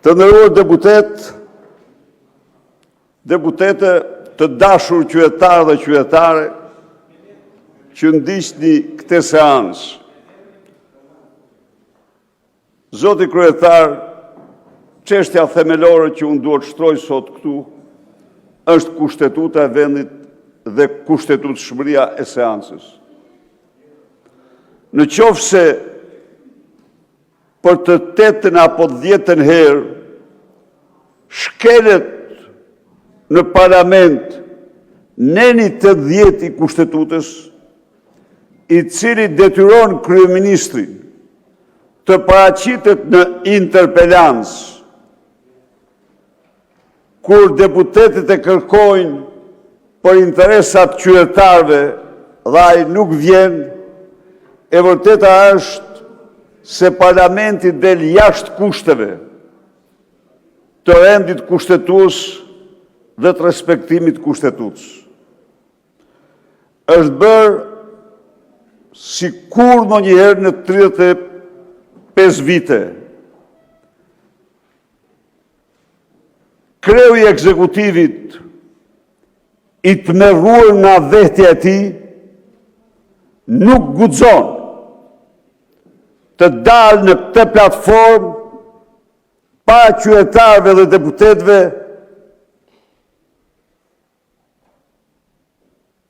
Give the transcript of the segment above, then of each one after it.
Të nderuar deputete, të dashur qytetarë dhe qytetare që ndiqni këtë seancë. Zoti kryetar, çështja themelore që unë duhet shtroj sot këtu është kushtetuta e vendit dhe kushtetutshmëria e seancës. Në qoftë se për të 8-ën apo 10-ën herë shkelet në parlament neni 80 i kushtetutës, i cili detyron kryeministrin të paraqitet në interpelancë, kur deputetët e kërkojnë për interesat qytetarëve dhe ai nuk vjen, e vërteta është se parlamenti del jashtë kushteve të rendit kushtetues dhe të respektimit kushtetues. Është bërë si kur ndonjëherë në 35 vite. Kreu i ekzekutivit i tmerruar nga vetja e tij nuk guxon të dalë në këtë platformë pa qytetarëve dhe deputetëve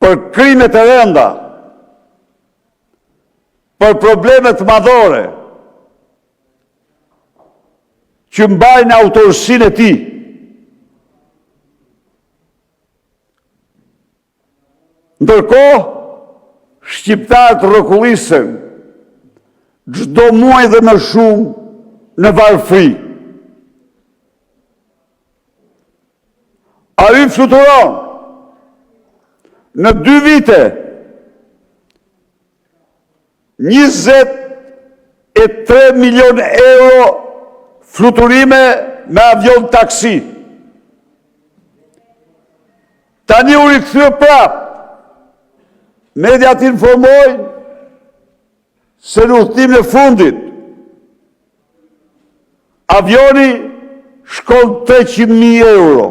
për krimet e rënda, për problemet madhore që mbajnë autorsinë e tij. Ndërkohë, shqiptarët rrokullisen çdo muaj dhe më shumë në varfëri. Ai fluturon në 2 vite 23 milion euro fluturime me avion taksi. Tani u rikthye prapë. Mediat informojnë se në udhëtimin e fundit avioni shkon 300.000 euro.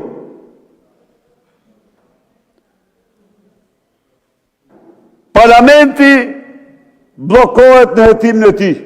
Parlamenti blokohet në hetimin e tij.